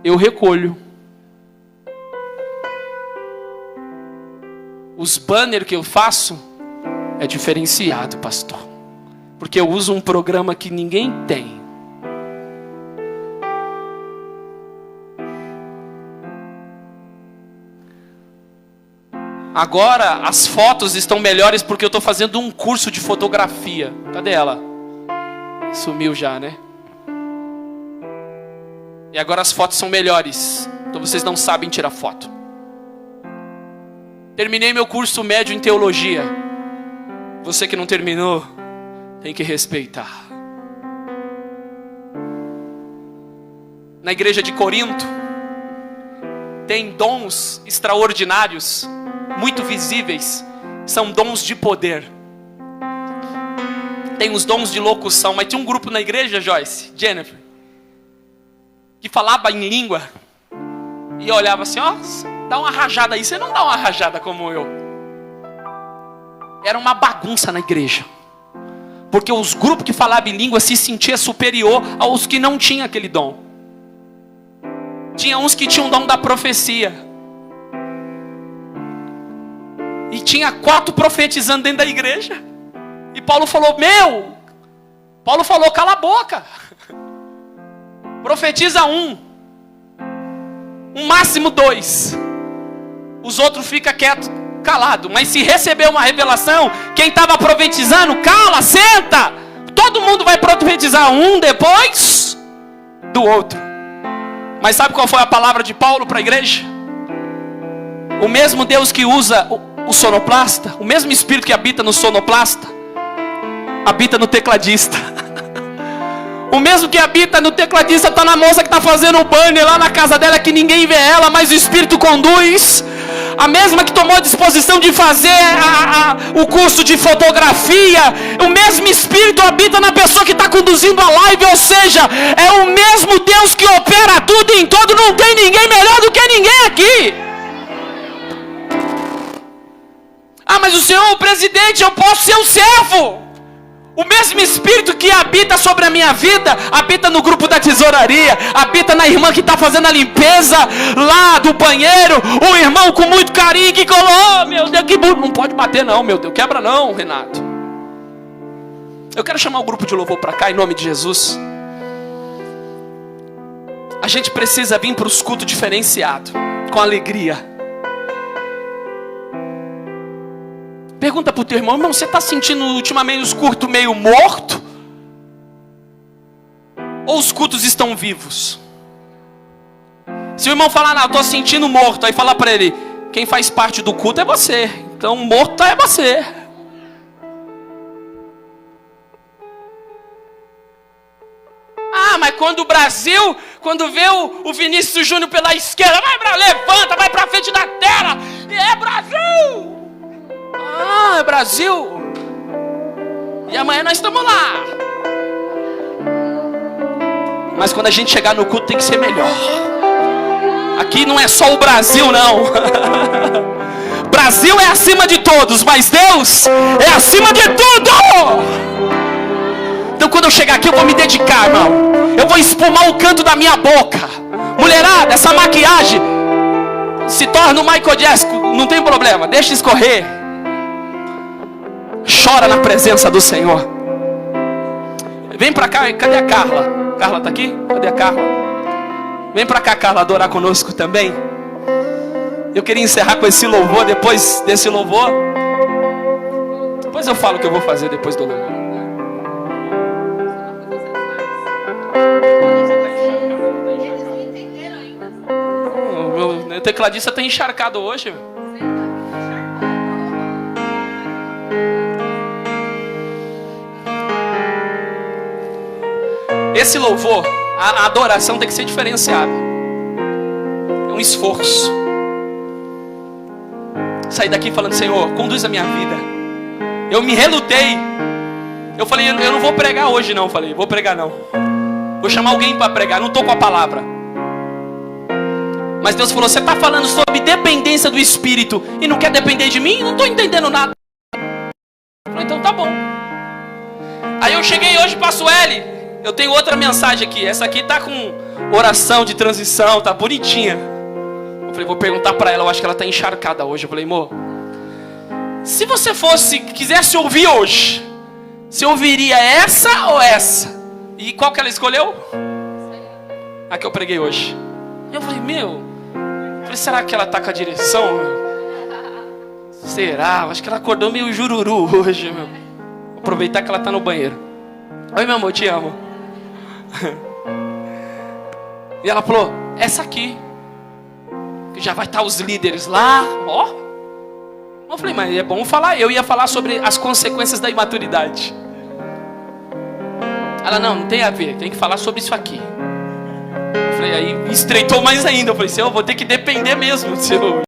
Eu recolho. Os banners que eu faço é diferenciado, pastor. Porque eu uso um programa que ninguém tem. Agora as fotos estão melhores porque eu estou fazendo um curso de fotografia. Cadê ela? Sumiu já, né? E agora as fotos são melhores. Então vocês não sabem tirar foto. Terminei meu curso médio em teologia. Você que não terminou, tem que respeitar. Na igreja de Corinto, tem dons extraordinários, muito visíveis. São dons de poder. Tem os dons de locução. Mas tinha um grupo na igreja, Joyce, Jennifer, que falava em língua. E eu olhava assim: ó, dá uma rajada aí. Você não dá uma rajada como eu. Era uma bagunça na igreja. Porque os grupos que falavam em língua se sentiam superior aos que não tinham aquele dom. Tinha uns que tinham o dom da profecia. E tinha 4 profetizando dentro da igreja. E Paulo falou: cala a boca. Profetiza um máximo 2. Os outros ficam quietos, calado. Mas se receber uma revelação, quem estava profetizando, cala, senta. Todo mundo vai profetizar um depois do outro. Mas sabe qual foi a palavra de Paulo para a igreja? O mesmo Deus que usa o sonoplasta, o mesmo Espírito que habita no sonoplasta, habita no tecladista. O mesmo que habita no tecladista está na moça que está fazendo o banner lá na casa dela, que ninguém vê ela, mas o Espírito conduz. a mesma que tomou a disposição de fazer o curso de fotografia, o mesmo Espírito habita na pessoa que está conduzindo a live, ou seja, é o mesmo Deus que opera tudo em todo, não tem ninguém melhor do que ninguém aqui. Ah, mas o senhor é o presidente, eu posso ser o servo. O mesmo Espírito que habita sobre a minha vida, habita no grupo da tesouraria, habita na irmã que está fazendo a limpeza lá do banheiro, o irmão com muito carinho que colou, oh, meu Deus, que burro, não pode bater não, meu Deus, quebra não, Renato. Eu quero chamar o grupo de louvor para cá, em nome de Jesus. A gente precisa vir para os cultos diferenciados, com alegria. Pergunta para o teu irmão, irmão, você está sentindo ultimamente os cultos meio morto? Ou os cultos estão vivos? Se o irmão falar, não, eu estou sentindo morto, aí fala para ele, quem faz parte do culto é você, então morto é você. Ah, mas quando o Brasil, quando vê o Vinícius Júnior pela esquerda, levanta, vai para frente da tela, é Brasil! Ah, é Brasil. E amanhã nós estamos lá. Mas quando a gente chegar no culto tem que ser melhor. Aqui não é só o Brasil não. Brasil é acima de todos, mas Deus é acima de tudo. Então quando eu chegar aqui eu vou me dedicar, irmão. Eu vou espumar o canto da minha boca. Mulherada, essa maquiagem se torna o Michael Jackson, não tem problema, deixa escorrer. Chora na presença do Senhor. Vem pra cá, cadê a Carla? Carla tá aqui? Cadê a Carla? Vem pra cá, Carla, adorar conosco também. Eu queria encerrar com esse louvor. Depois desse louvor, depois eu falo o que eu vou fazer depois do louvor. Meu tecladista tá encharcado hoje. Esse louvor, a adoração tem que ser diferenciada. É um esforço. Sair daqui falando, Senhor, conduz a minha vida. Eu me relutei. Eu falei, eu não vou pregar hoje não. Falei, vou pregar não. Vou chamar alguém para pregar, não estou com a palavra. Mas Deus falou, você está falando sobre dependência do Espírito e não quer depender de mim? Não estou entendendo nada. Eu falei, então tá bom. Aí eu cheguei hoje para a Sueli. Eu tenho outra mensagem aqui. Essa aqui tá com oração de transição, tá bonitinha. Eu falei, vou perguntar para ela, eu acho que ela tá encharcada hoje. Eu falei, amor, se você quisesse ouvir hoje, você ouviria essa ou essa? E qual que ela escolheu? A que eu preguei hoje. Eu falei, será que ela tá com a direção? Será? Acho que ela acordou meio jururu hoje, meu. Vou aproveitar que ela tá no banheiro. Oi, meu amor, te amo. E ela falou, essa aqui, que já vai estar os líderes lá, ó. Eu falei, mas é bom falar. Eu ia falar sobre as consequências da imaturidade. Ela, não tem a ver, tem que falar sobre isso aqui. Eu falei, aí estreitou mais ainda. Eu falei, Senhor, eu vou ter que depender mesmo, Senhor.